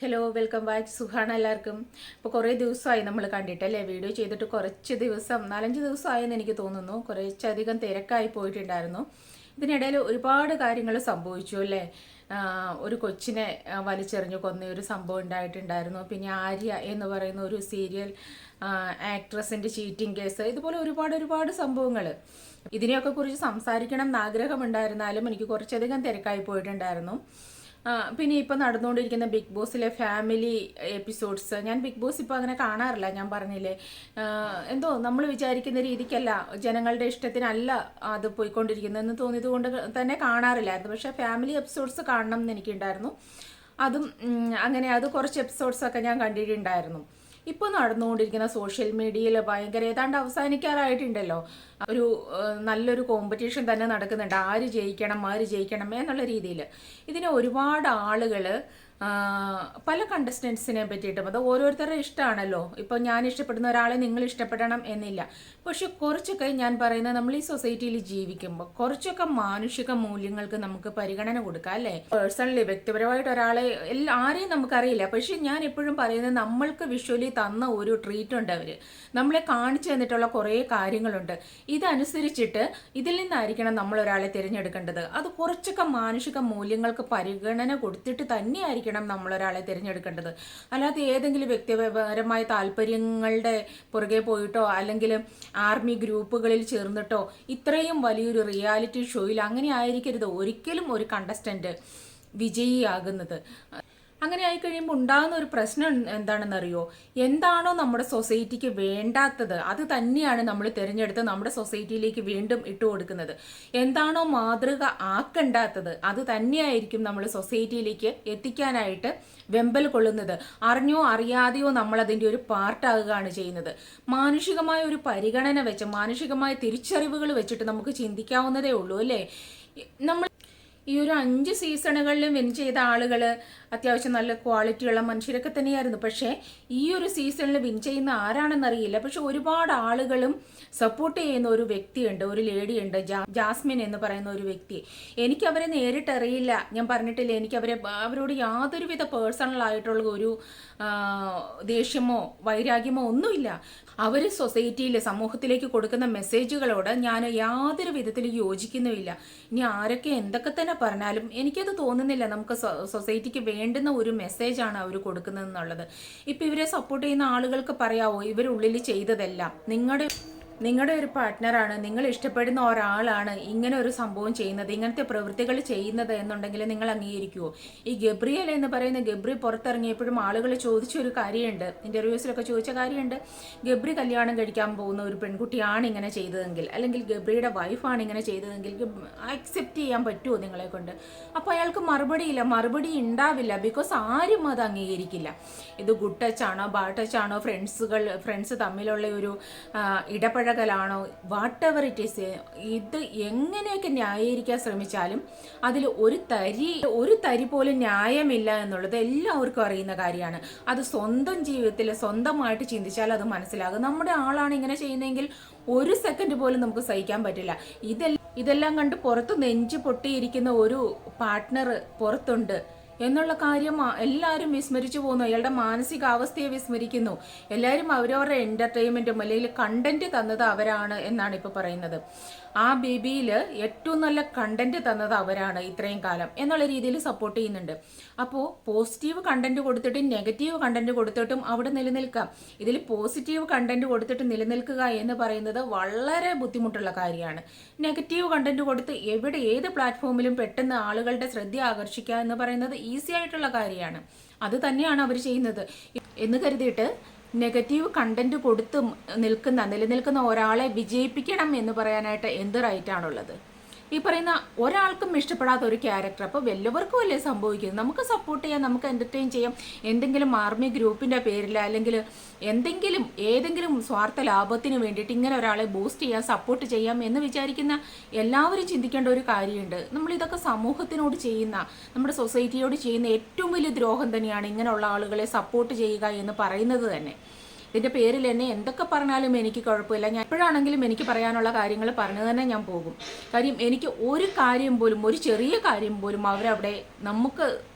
Hello welcome back. സുഖാണ് എല്ലാവർക്കും. ഇപ്പോൾ കുറേ ദിവസമായി നമ്മൾ കണ്ടിട്ടല്ലേ, വീഡിയോ ചെയ്തിട്ട് കുറച്ച് ദിവസം 4-5 ദിവസമായെന്ന് എനിക്ക് തോന്നുന്നു. കുറച്ചധികം തിരക്കായി പോയിട്ടുണ്ടായിരുന്നു. ഇതിനിടയിൽ ഒരുപാട് കാര്യങ്ങൾ സംഭവിച്ചു അല്ലേ. ഒരു കൊച്ചിനെ വലിച്ചെറിഞ്ഞ് കൊന്ന ഒരു സംഭവം ഉണ്ടായിട്ടുണ്ടായിരുന്നു. പിന്നെ ആര്യ എന്ന് പറയുന്ന ഒരു സീരിയൽ ആക്ട്രസിൻ്റെ ചീറ്റിംഗ് കേസ്, ഇതുപോലെ ഒരുപാട് സംഭവങ്ങൾ. ഇതിനെയൊക്കെ കുറിച്ച് സംസാരിക്കണം എന്ന് ആഗ്രഹമുണ്ടായിരുന്നാലും എനിക്ക് കുറച്ചധികം തിരക്കായി പോയിട്ടുണ്ടായിരുന്നു. പിന്നെ ഇപ്പം നടന്നുകൊണ്ടിരിക്കുന്ന ബിഗ് ബോസിലെ ഫാമിലി എപ്പിസോഡ്സ്, ഞാൻ ബിഗ് ബോസ് ഇപ്പോൾ അങ്ങനെ കാണാറില്ല. ഞാൻ പറഞ്ഞില്ലേ, എന്തോ നമ്മൾ വിചാരിക്കുന്ന രീതിക്കല്ല, ജനങ്ങളുടെ ഇഷ്ടത്തിനല്ല അത് പോയിക്കൊണ്ടിരിക്കുന്നതെന്ന് തോന്നിയത് കൊണ്ട് തന്നെ കാണാറില്ലായിരുന്നു. പക്ഷേ ഫാമിലി എപ്പിസോഡ്സ് കാണണം എന്ന് എനിക്കുണ്ടായിരുന്നു. അതും അങ്ങനെ അത് കുറച്ച് എപ്പിസോഡ്സൊക്കെ ഞാൻ കണ്ടിട്ടുണ്ടായിരുന്നു. ഇപ്പോൾ നടന്നുകൊണ്ടിരിക്കുന്ന സോഷ്യൽ മീഡിയയിൽ ഭയങ്കര ഏതാണ്ട് അവസാനിക്കാറായിട്ടുണ്ടല്ലോ. ഒരു നല്ലൊരു കോമ്പറ്റീഷൻ തന്നെ നടക്കുന്നുണ്ട്, ആര് ജയിക്കണം എന്നുള്ള രീതിയിൽ. ഇതിന് ഒരുപാട് ആളുകൾ പല കണ്ടസ്റ്റൻസിനെ പറ്റിയിട്ടും, അത് ഓരോരുത്തരുടെ ഇഷ്ടമാണല്ലോ. ഇപ്പോൾ ഞാൻ ഇഷ്ടപ്പെടുന്ന ഒരാളെ നിങ്ങൾ ഇഷ്ടപ്പെടണം എന്നില്ല. പക്ഷെ കുറച്ചൊക്കെ ഞാൻ പറയുന്നത്, നമ്മൾ ഈ സൊസൈറ്റിയിൽ ജീവിക്കുമ്പോൾ കുറച്ചൊക്കെ മാനുഷിക മൂല്യങ്ങൾക്ക് നമുക്ക് പരിഗണന കൊടുക്കാം അല്ലേ. പേഴ്സണലി വ്യക്തിപരമായിട്ട് ഒരാളെ ആരെയും നമുക്കറിയില്ല. പക്ഷെ ഞാൻ എപ്പോഴും പറയുന്നത്, നമ്മൾക്ക് വിഷ്വലി തന്ന ഒരു ട്രീറ്റ് ഉണ്ട്, അവർ നമ്മളെ കാണിച്ചു തന്നിട്ടുള്ള കുറേ കാര്യങ്ങളുണ്ട്. ഇതനുസരിച്ചിട്ട് ഇതിൽ നിന്നായിരിക്കണം നമ്മൾ ഒരാളെ തിരഞ്ഞെടുക്കേണ്ടത്. അത് കുറച്ചൊക്കെ മാനുഷിക മൂല്യങ്ങൾക്ക് പരിഗണന കൊടുത്തിട്ട് തന്നെയായിരിക്കണം നമ്മളൊരാളെ തിരഞ്ഞെടുക്കേണ്ടത്. അല്ലാതെ ഏതെങ്കിലും വ്യക്തിപരമായ താല്പര്യങ്ങളുടെ പുറകെ പോയിട്ടോ അല്ലെങ്കിൽ ആർമി ഗ്രൂപ്പുകളിൽ ചേർന്നിട്ടോ ഇത്രയും വലിയൊരു റിയാലിറ്റി ഷോയിൽ അങ്ങനെ ആയിരിക്കരുത് ഒരിക്കലും ഒരു കണ്ടസ്റ്റന്റ് വിജയിയാകുന്നത്. അങ്ങനെ ആയിക്കഴിയുമ്പോൾ ഉണ്ടാകുന്ന ഒരു പ്രശ്നം എന്താണെന്നറിയോ, എന്താണോ നമ്മുടെ സൊസൈറ്റിക്ക് വേണ്ടാത്തത് അത് തന്നെയാണ് നമ്മൾ തിരഞ്ഞെടുത്ത് നമ്മുടെ സൊസൈറ്റിയിലേക്ക് വീണ്ടും ഇട്ട് കൊടുക്കുന്നത്. എന്താണോ മാതൃക ആക്കണ്ടാത്തത് അത് തന്നെയായിരിക്കും നമ്മൾ സൊസൈറ്റിയിലേക്ക് എത്തിക്കാനായിട്ട് വെമ്പൽ കൊള്ളുന്നത്. അറിഞ്ഞോ അറിയാതെയോ നമ്മൾ അതിൻ്റെ ഒരു പാർട്ടാകുകയാണ് ചെയ്യുന്നത്. മാനുഷികമായ ഒരു പരിഗണന വെച്ച്, മാനുഷികമായ തിരിച്ചറിവുകൾ വെച്ചിട്ട് നമുക്ക് ചിന്തിക്കാവുന്നതേ ഉള്ളൂ അല്ലേ. നമ്മൾ ഈ ഒരു 5 സീസണുകളിലും വിൻ ചെയ്ത ആളുകൾ അത്യാവശ്യം നല്ല ക്വാളിറ്റിയുള്ള മനുഷ്യരൊക്കെ തന്നെയായിരുന്നു. പക്ഷേ ഈ ഒരു സീസണിൽ വിൻ ചെയ്യുന്ന ആരാണെന്നറിയില്ല. പക്ഷെ ഒരുപാട് ആളുകളും സപ്പോർട്ട് ചെയ്യുന്ന ഒരു വ്യക്തിയുണ്ട്, ഒരു ലേഡിയുണ്ട്, ജാസ്മിൻ എന്ന് പറയുന്ന ഒരു വ്യക്തി. എനിക്കവരെ നേരിട്ടറിയില്ല, ഞാൻ പറഞ്ഞിട്ടില്ല, അവരോട് യാതൊരുവിധ പേഴ്സണൽ ആയിട്ടുള്ള ഒരു ദേഷ്യമോ വൈരാഗ്യമോ ഒന്നുമില്ല. അവർ സൊസൈറ്റിയിൽ സമൂഹത്തിലേക്ക് കൊടുക്കുന്ന മെസ്സേജുകളോട് ഞാൻ യാതൊരു വിധത്തിലും യോജിക്കുന്നുമില്ല. ഇനി ആരൊക്കെ എന്തൊക്കെ തന്നെ പറഞ്ഞാലും എനിക്കത് തോന്നുന്നില്ല നമുക്ക് സൊസൈറ്റിക്ക് വേണ്ടുന്ന ഒരു മെസ്സേജാണ് അവർ കൊടുക്കുന്നതെന്നുള്ളത്. ഇപ്പം ഇവരെ സപ്പോർട്ട് ചെയ്യുന്ന ആളുകൾക്ക് പറയാവോ, ഇവരുള്ളിൽ ചെയ്തതെല്ലാം നിങ്ങളുടെ ഒരു പാർട്ട്ണറാണ്, നിങ്ങൾ ഇഷ്ടപ്പെടുന്ന ഒരാളാണ് ഇങ്ങനെ ഒരു സംഭവം ചെയ്യുന്നത്, ഇങ്ങനത്തെ പ്രവൃത്തികൾ ചെയ്യുന്നത് എന്നുണ്ടെങ്കിൽ നിങ്ങൾ അംഗീകരിക്കുമോ? ഈ ഗബ്രിയൽ എന്ന് പറയുന്ന ഗബ്രി പുറത്തിറങ്ങിയപ്പോഴും ആളുകൾ ചോദിച്ചൊരു കാര്യമുണ്ട്, ഇൻ്റർവ്യൂസിലൊക്കെ ചോദിച്ച കാര്യമുണ്ട്, ഗബ്രി കല്യാണം കഴിക്കാൻ പോകുന്ന ഒരു പെൺകുട്ടിയാണ് ഇങ്ങനെ ചെയ്തതെങ്കിൽ, അല്ലെങ്കിൽ ഗബ്രിയുടെ വൈഫാണ് ഇങ്ങനെ ചെയ്തതെങ്കിൽ അക്സെപ്റ്റ് ചെയ്യാൻ പറ്റുമോ നിങ്ങളെ കൊണ്ട്? അപ്പോൾ അയാൾക്ക് മറുപടി ഉണ്ടാവില്ല. ബിക്കോസ് ആരും അത് അംഗീകരിക്കില്ല. ഇത് ഗുഡ് ടച്ച് ആണോ ബാഡ് ടച്ച് ആണോ, ഫ്രണ്ട്സ് തമ്മിലുള്ള ഒരു ഇടപഴകലാണോ, വാട്ട് എവർ ഇറ്റ് ഈസ്, ഇത് എങ്ങനെയൊക്കെ ന്യായീകരിക്കാൻ ശ്രമിച്ചാലും അതിൽ ഒരു തരി പോലും ന്യായമില്ല എന്നുള്ളത് എല്ലാവർക്കും അറിയുന്ന കാര്യമാണ്. അത് സ്വന്തം ജീവിതത്തിൽ സ്വന്തമായിട്ട് ചിന്തിച്ചാൽ അത് മനസ്സിലാകും. നമ്മുടെ ആളാണ് ഇങ്ങനെ ചെയ്യുന്നതെങ്കിൽ ഒരു സെക്കൻഡ് പോലും നമുക്ക് സഹിക്കാൻ പറ്റില്ല. ഇതെല്ലാം കണ്ട് പുറത്ത് നെഞ്ച് പൊട്ടിയിരിക്കുന്ന ഒരു പാർട്ട്ണർ പുറത്തുണ്ട് എന്നുള്ള കാര്യം എല്ലാവരും വിസ്മരിച്ചു പോകുന്നു. അയാളുടെ മാനസികാവസ്ഥയെ വിസ്മരിക്കുന്നു. എല്ലാവരും അവരവരുടെ എൻ്റർടൈൻമെൻറ്റും അല്ലെങ്കിൽ കണ്ടന്റ് തന്നത് അവരാണ് എന്നാണ് ഇപ്പോൾ പറയുന്നത്. ആ ബേബിയിൽ ഏറ്റവും നല്ല കണ്ടന്റ് തന്നത് അവരാണ് ഇത്രയും കാലം എന്നുള്ള രീതിയിൽ സപ്പോർട്ട് ചെയ്യുന്നുണ്ട്. അപ്പോൾ പോസിറ്റീവ് കണ്ടന്റ് കൊടുത്തിട്ടും നെഗറ്റീവ് കണ്ടന്റ് കൊടുത്തിട്ടും അവിടെ നിലനിൽക്കാം. ഇതിൽ പോസിറ്റീവ് കണ്ടന്റ് കൊടുത്തിട്ട് നിലനിൽക്കുക എന്ന് പറയുന്നത് വളരെ ബുദ്ധിമുട്ടുള്ള കാര്യമാണ്. നെഗറ്റീവ് കണ്ടന്റ് കൊടുത്ത് ഏത് പ്ലാറ്റ്ഫോമിലും പെട്ടെന്ന് ആളുകളുടെ ശ്രദ്ധ ആകർഷിക്കുക എന്ന് പറയുന്നത് ഈസി ആയിട്ടുള്ള കാര്യമാണ്. അത് തന്നെയാണ് അവർ ചെയ്യുന്നത് എന്ന് കരുതിയിട്ട് നെഗറ്റീവ് കണ്ടന്റ് കൊടുത്ത് നിലനിൽക്കുന്ന ഒരാളെ വിജയിപ്പിക്കണം എന്ന് പറയാനായിട്ട് എന്ത് റൈറ്റാണുള്ളത്? ഈ പറയുന്ന ഒരാൾക്കും ഇഷ്ടപ്പെടാത്ത ഒരു ക്യാരക്ടർ അപ്പോൾ വല്ലവർക്കും അല്ലേ സംഭവിക്കുന്നത്. നമുക്ക് സപ്പോർട്ട് ചെയ്യാം, നമുക്ക് എൻ്റർടൈൻ ചെയ്യാം. എന്തെങ്കിലും ആർമി ഗ്രൂപ്പിൻ്റെ പേരിൽ അല്ലെങ്കിൽ ഏതെങ്കിലും സ്വാർത്ഥ ലാഭത്തിന് വേണ്ടിയിട്ട് ഇങ്ങനെ ഒരാളെ ബൂസ്റ്റ് ചെയ്യാം, സപ്പോർട്ട് ചെയ്യാം എന്ന് വിചാരിക്കുന്ന എല്ലാവരും ചിന്തിക്കേണ്ട ഒരു കാര്യമുണ്ട്. നമ്മളിതൊക്കെ സമൂഹത്തിനോട് ചെയ്യുന്ന, നമ്മുടെ സൊസൈറ്റിയോട് ചെയ്യുന്ന ഏറ്റവും വലിയ ദ്രോഹം തന്നെയാണ് ഇങ്ങനെയുള്ള ആളുകളെ സപ്പോർട്ട് ചെയ്യുക എന്ന് പറയുന്നത് തന്നെ. ഇതിൻ്റെ പേരിൽ എന്നെ എന്തൊക്കെ പറഞ്ഞാലും എനിക്ക് കുഴപ്പമില്ല. ഞാൻ എപ്പോഴാണെങ്കിലും എനിക്ക് പറയാനുള്ള കാര്യങ്ങൾ പറഞ്ഞു തന്നെ ഞാൻ പോകും. കാര്യം എനിക്ക് ഒരു കാര്യം പോലും, ഒരു ചെറിയ കാര്യം പോലും അവരവിടെ നമുക്ക്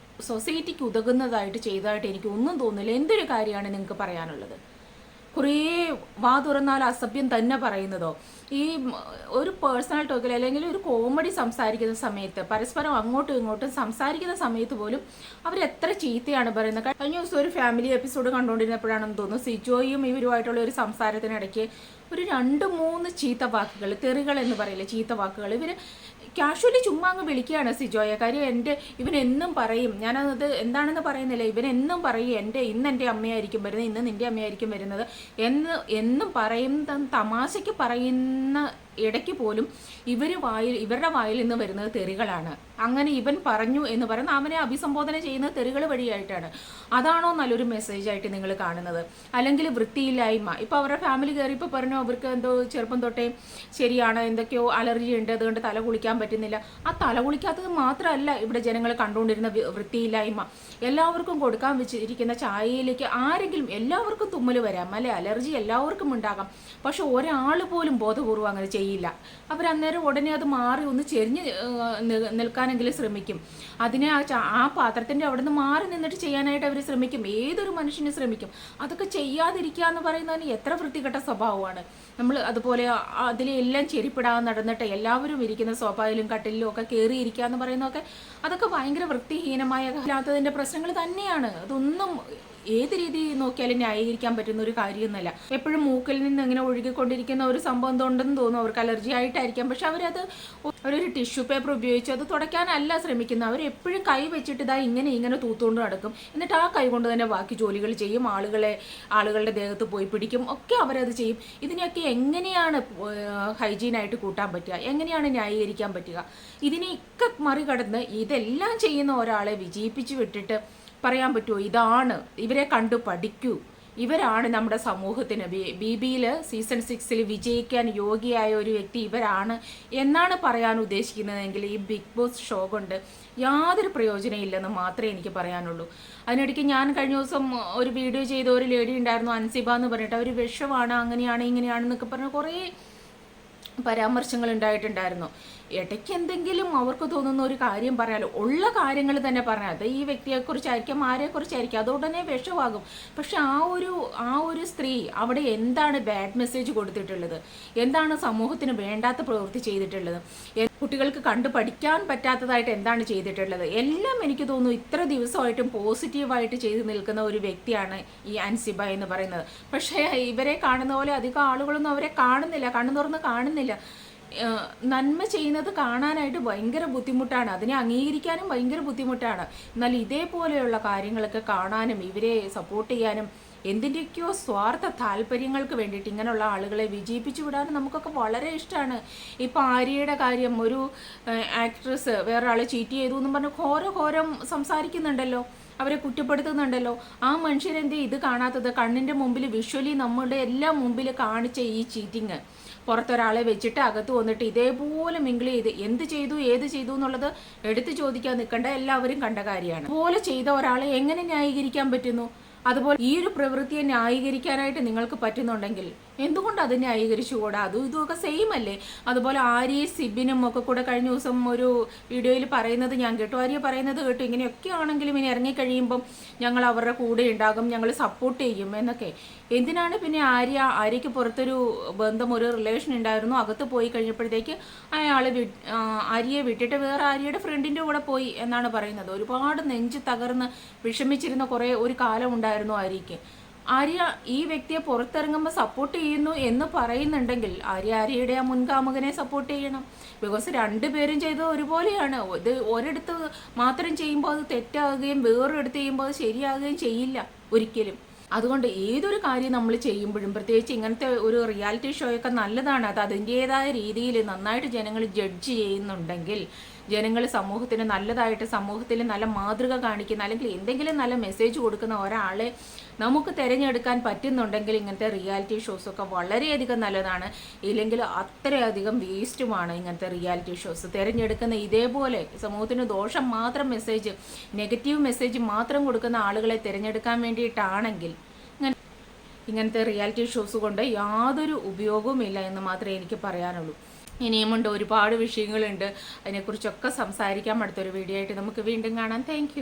സൊസൈറ്റിക്ക് ഉതകുന്നതായിട്ട് ചെയ്തതായിട്ട് എനിക്ക് ഒന്നും തോന്നുന്നില്ല. എന്തൊരു കാര്യമാണ് നിങ്ങൾക്ക് പറയാനുള്ളത്? കുറേ വാ തുറന്നാൽ അസഭ്യം തന്നെ പറയുന്നതോ? ഈ ഒരു പേഴ്സണൽ ടോക്കിൽ അല്ലെങ്കിൽ ഒരു കോമഡി സംസാരിക്കുന്ന സമയത്ത് പരസ്പരം അങ്ങോട്ടും ഇങ്ങോട്ടും സംസാരിക്കുന്ന സമയത്ത് പോലും അവരെത്ര ചീത്തയാണ് പറയുന്നത്. കഴിഞ്ഞ ദിവസം ഒരു ഫാമിലി എപ്പിസോഡ് കണ്ടുകൊണ്ടിരുന്നപ്പോഴാണെന്ന് തോന്നുന്നു സിജോയും ഇവരുമായിട്ടുള്ള ഒരു സംസാരത്തിനിടയ്ക്ക് ഒരു 2-3 ചീത്ത വാക്കുകൾ, തെറികൾ എന്ന് പറയില്ല, ചീത്ത വാക്കുകൾ ഇവർ കാഷ്വലി ചുമ്മാ അങ്ങ് വിളിക്കുകയാണ് സിജോയെ. കാര്യം ഇവനെന്നും പറയും, ഞാനത് എന്താണെന്ന് പറയുന്നില്ല, ഇവനെന്നും പറയും ഇന്ന് എൻ്റെ അമ്മയായിരിക്കും വരുന്നത്, ഇന്ന് നിൻ്റെ അമ്മയായിരിക്കും വരുന്നത് എന്നും പറയുന്ന തമാശയ്ക്ക് പറയുന്ന ഇടയ്ക്ക് പോലും ഇവരുടെ വായിൽ നിന്ന് വരുന്നത് തെറികളാണ്. അങ്ങനെ ഇവൻ പറഞ്ഞു എന്ന് പറയുന്ന അവനെ അഭിസംബോധന ചെയ്യുന്നത് തെറികൾ വഴിയായിട്ടാണ്. അതാണോ നല്ലൊരു മെസ്സേജായിട്ട് നിങ്ങൾ കാണുന്നത്? അല്ലെങ്കിൽ വൃത്തിയില്ലായ്മ, ഇപ്പോൾ അവരുടെ ഫാമിലി കയറിയപ്പോൾ പറഞ്ഞു അവർക്ക് എന്തോ ചെറുപ്പം തൊട്ടേ ശരിയാണ് എന്തൊക്കെയോ അലർജി ഉണ്ട്, അതുകൊണ്ട് തല കുളിക്കാൻ പറ്റുന്നില്ല. ആ തല കുളിക്കാത്തത് മാത്രമല്ല ഇവിടെ ജനങ്ങൾ കണ്ടുകൊണ്ടിരുന്ന വൃത്തിയില്ലായ്മ. എല്ലാവർക്കും കൊടുക്കാൻ വെച്ചിരിക്കുന്ന ചായയിലേക്ക് ആരെങ്കിലും, എല്ലാവർക്കും തുമ്മൽ വരാം അല്ലെ, അലർജി എല്ലാവർക്കും ഉണ്ടാകാം. പക്ഷെ ഒരാൾ പോലും ബോധപൂർവ്വം അങ്ങനെ ചെയ്യില്ല. അവരന്നേരം ഉടനെ അത് മാറി ഒന്ന് ചെരിഞ്ഞ് നിൽക്കാനെങ്കിലും ശ്രമിക്കും. അതിനെ ആ പാത്രത്തിൻ്റെ അവിടെ നിന്ന് മാറി നിന്നിട്ട് ചെയ്യാനായിട്ട് അവർ ശ്രമിക്കും. ഏതൊരു മനുഷ്യനും ശ്രമിക്കും. അതൊക്കെ ചെയ്യാതിരിക്കുക എന്ന് പറയുന്നതിന് എത്ര വൃത്തികെട്ട സ്വഭാവമാണ്. നമ്മൾ അതുപോലെ അതിലെല്ലാം ചെരിപ്പിടാതെ നടന്നിട്ട് എല്ലാവരും ഇരിക്കുന്ന സോഫയിലും കട്ടിലും ഒക്കെ കയറിയിരിക്കുക എന്ന് പറയുന്നതൊക്കെ അതൊക്കെ ഭയങ്കര വൃത്തിഹീനമായ ഇല്ലാത്തതിൻ്റെ പ്രശ്നങ്ങൾ തന്നെയാണ്. അതൊന്നും ഏത് രീതി നോക്കിയാലും ന്യായീകരിക്കാൻ പറ്റുന്ന ഒരു കാര്യമൊന്നുമല്ല. എപ്പോഴും മൂക്കിൽ നിന്ന് ഇങ്ങനെ ഒഴുകിക്കൊണ്ടിരിക്കുന്ന ഒരു സംഭവം ഉണ്ടെന്ന് തോന്നും. അവർക്ക് അലർജി ആയിട്ടായിരിക്കാം. പക്ഷെ അവരത് ഒരു ടിഷ്യൂ പേപ്പർ ഉപയോഗിച്ച് അത് തുടയ്ക്കാനല്ല ശ്രമിക്കുന്നത്. അവരെപ്പോഴും കൈ വെച്ചിട്ട് ഇതാ ഇങ്ങനെ തൂത്തുകൊണ്ട് നടക്കും. എന്നിട്ട് ആ കൈ കൊണ്ട് തന്നെ ബാക്കി ജോലികൾ ചെയ്യും. ആളുകളുടെ ദേഹത്ത് പോയി പിടിക്കും, ഒക്കെ അവരത് ചെയ്യും. ഇതിനെയൊക്കെ എങ്ങനെയാണ് ഹൈജീനായിട്ട് കൂട്ടാൻ പറ്റുക? എങ്ങനെയാണ് ന്യായീകരിക്കാൻ പറ്റുക? ഇതിനെയൊക്കെ മറികടന്ന് ഇതെല്ലാം ചെയ്യുന്ന ഒരാളെ വിജയിപ്പിച്ച് വിട്ടിട്ട് പറയാൻ പറ്റുമോ ഇതാണ്, ഇവരെ കണ്ടു പഠിക്കൂ, ഇവരാണ് നമ്മുടെ സമൂഹത്തിന് BBയിൽ സീസൺ 6 വിജയിക്കാൻ യോഗ്യയായ ഒരു വ്യക്തി ഇവരാണ് എന്നാണ് പറയാൻ ഉദ്ദേശിക്കുന്നതെങ്കിൽ ഈ ബിഗ് ബോസ് ഷോ കൊണ്ട് യാതൊരു പ്രയോജനം ഇല്ലെന്ന് മാത്രമേ എനിക്ക് പറയാനുള്ളൂ. അതിനിടയ്ക്ക് ഞാൻ കഴിഞ്ഞ ദിവസം ഒരു വീഡിയോ ചെയ്ത ഒരു ലേഡി ഉണ്ടായിരുന്നു, അൻസിബ എന്ന് പറഞ്ഞിട്ട്, അവർ വിഷമാണ് അങ്ങനെയാണ് ഇങ്ങനെയാണെന്നൊക്കെ പറഞ്ഞ് കുറേ പരാമർശങ്ങൾ ഉണ്ടായിട്ടുണ്ടായിരുന്നു. ഇടയ്ക്ക് എന്തെങ്കിലും അവർക്ക് തോന്നുന്ന ഒരു കാര്യം പറയാലോ, ഉള്ള കാര്യങ്ങൾ തന്നെ പറഞ്ഞാൽ അത് ഈ വ്യക്തിയെക്കുറിച്ചായിരിക്കാം ആരെക്കുറിച്ചായിരിക്കും അത് ഉടനെ വിഷമാകും. പക്ഷെ ആ ഒരു സ്ത്രീ അവിടെ എന്താണ് ബാഡ് മെസ്സേജ് കൊടുത്തിട്ടുള്ളത്? എന്താണ് സമൂഹത്തിന് വേണ്ടാത്ത പ്രവൃത്തി ചെയ്തിട്ടുള്ളത്? കുട്ടികൾക്ക് കണ്ടു പഠിക്കാൻ പറ്റാത്തതായിട്ട് എന്താണ് ചെയ്തിട്ടുള്ളത്? എല്ലാം എനിക്ക് തോന്നുന്നു ഇത്ര ദിവസമായിട്ടും പോസിറ്റീവായിട്ട് ചെയ്തു നിൽക്കുന്ന ഒരു വ്യക്തിയാണ് ഈ അൻസിബ എന്ന് പറയുന്നത്. പക്ഷേ ഇവരെ കാണുന്ന പോലെ അധികം ആളുകളൊന്നും അവരെ കാണുന്നില്ല, കണ്ണു തുറന്ന് കാണുന്നില്ല. നന്മ ചെയ്യുന്നത് കാണാനായിട്ട് ഭയങ്കര ബുദ്ധിമുട്ടാണ്, അതിനെ അംഗീകരിക്കാനും ഭയങ്കര ബുദ്ധിമുട്ടാണ്. എന്നാൽ ഇതേപോലെയുള്ള കാര്യങ്ങളൊക്കെ കാണാനും ഇവരെ സപ്പോർട്ട് ചെയ്യാനും എന്തിൻ്റെയൊക്കെയോ സ്വാർത്ഥ താല്പര്യങ്ങൾക്ക് വേണ്ടിയിട്ട് ഇങ്ങനെയുള്ള ആളുകളെ വിജയിപ്പിച്ചു വിടാനും നമുക്കൊക്കെ വളരെ ഇഷ്ടമാണ്. ഇപ്പോൾ ആര്യയുടെ കാര്യം, ഒരു ആക്ട്രസ് വേറൊരാളെ ചീറ്റ് ചെയ്തു എന്നും പറഞ്ഞ് ഘോരം സംസാരിക്കുന്നുണ്ടല്ലോ, അവരെ കുറ്റപ്പെടുത്തുന്നുണ്ടല്ലോ. ആ മനുഷ്യരെന്തേ ഇത് കാണാത്തത്? കണ്ണിൻ്റെ മുമ്പിൽ വിഷ്വലി നമ്മുടെ എല്ലാം മുമ്പിൽ കാണിച്ച ഈ ചീറ്റിങ് പുറത്തൊരാളെ വെച്ചിട്ട് അകത്ത് വന്നിട്ട് ഇതേപോലെ മിങ്കിൾ ചെയ്ത് എന്ത് ചെയ്തു ഏത് ചെയ്തു എന്നുള്ളത് എടുത്ത് ചോദിക്കാൻ നിൽക്കേണ്ട എല്ലാവരും കണ്ട കാര്യമാണ്. അതുപോലെ ചെയ്ത ഒരാളെ എങ്ങനെ ന്യായീകരിക്കാൻ പറ്റുന്നു? അതുപോലെ ഈ ഒരു പ്രവൃത്തിയെ ന്യായീകരിക്കാനായിട്ട് നിങ്ങൾക്ക് പറ്റുന്നുണ്ടെങ്കിൽ എന്തുകൊണ്ട് അത് ന്യായീകരിച്ചുകൂടാ? ഇതുമൊക്കെ സെയിം അല്ലേ? അതുപോലെ ആര്യയും സിബിനും ഒക്കെ കൂടെ കഴിഞ്ഞ ദിവസം ഒരു വീഡിയോയിൽ പറയുന്നത് ഞാൻ കേട്ടു, ആര്യ പറയുന്നത് കേട്ടു, ഇങ്ങനെയൊക്കെ ആണെങ്കിലും ഇനി ഇറങ്ങിക്കഴിയുമ്പം ഞങ്ങൾ അവരുടെ കൂടെ ഉണ്ടാകും, ഞങ്ങൾ സപ്പോർട്ട് ചെയ്യും എന്നൊക്കെ. എന്തിനാണ് പിന്നെ ആര്യയ്ക്ക് പുറത്തൊരു ബന്ധം, ഒരു റിലേഷൻ ഉണ്ടായിരുന്നു, അകത്ത് പോയി കഴിഞ്ഞപ്പോഴത്തേക്ക് ആര്യയെ വിട്ടിട്ട് വേറെ ആര്യയുടെ ഫ്രണ്ടിൻ്റെ കൂടെ പോയി എന്നാണ് പറയുന്നത്. ഒരുപാട് നെഞ്ച് തകർന്ന് വിഷമിച്ചിരുന്ന ഒരു കാലം ഉണ്ടായിരുന്നു ആര്യയ്ക്ക്. ആര്യ ഈ വ്യക്തിയെ പുറത്തിറങ്ങുമ്പോൾ സപ്പോർട്ട് ചെയ്യുന്നു എന്ന് പറയുന്നുണ്ടെങ്കിൽ ആര്യയുടെ ആ മുൻകാമുകനെ സപ്പോർട്ട് ചെയ്യണം. ബിക്കോസ് രണ്ടുപേരും ചെയ്തത് ഒരുപോലെയാണ്. ഇത് ഒരിടത്ത് മാത്രം ചെയ്യുമ്പോൾ അത് തെറ്റാകുകയും വേറൊരിടത്ത് ചെയ്യുമ്പോൾ അത് ശരിയാകുകയും ചെയ്യില്ല ഒരിക്കലും. അതുകൊണ്ട് ഏതൊരു കാര്യം നമ്മൾ ചെയ്യുമ്പോഴും, പ്രത്യേകിച്ച് ഇങ്ങനത്തെ ഒരു റിയാലിറ്റി ഷോയൊക്കെ നല്ലതാണ്, അത് അതിൻ്റേതായ രീതിയിൽ നന്നായിട്ട് ജനങ്ങൾ ജഡ്ജ് ചെയ്യുന്നുണ്ടെങ്കിൽ, ജനങ്ങൾ സമൂഹത്തിന് നല്ലതായിട്ട് സമൂഹത്തിൽ നല്ല മാതൃക കാണിക്കുന്ന അല്ലെങ്കിൽ എന്തെങ്കിലും നല്ല മെസ്സേജ് കൊടുക്കുന്ന ഒരാളെ നമുക്ക് തിരഞ്ഞെടുക്കാൻ പറ്റുന്നുണ്ടെങ്കിൽ ഇങ്ങനത്തെ റിയാലിറ്റി ഷോസൊക്കെ വളരെയധികം നല്ലതാണ്. ഇല്ലെങ്കിൽ അത്രയധികം വേസ്റ്റുമാണ് ഇങ്ങനത്തെ റിയാലിറ്റി ഷോസ് തിരഞ്ഞെടുക്കുന്ന. ഇതേപോലെ സമൂഹത്തിന് ദോഷം മാത്രം മെസ്സേജ്, നെഗറ്റീവ് മെസ്സേജ് മാത്രം കൊടുക്കുന്ന ആളുകളെ തിരഞ്ഞെടുക്കാൻ വേണ്ടിയിട്ടാണെങ്കിൽ ഇങ്ങനത്തെ റിയാലിറ്റി ഷോസ് കൊണ്ട് യാതൊരു ഉപയോഗവുമില്ല എന്ന് മാത്രമേ എനിക്ക് പറയാനുള്ളൂ. ഇനിയുമുണ്ട് ഒരുപാട് വിഷയങ്ങളുണ്ട്, അതിനെക്കുറിച്ചൊക്കെ സംസാരിക്കാം അടുത്തൊരു വീഡിയോ ആയിട്ട്. നമുക്ക് വീണ്ടും കാണാം. താങ്ക്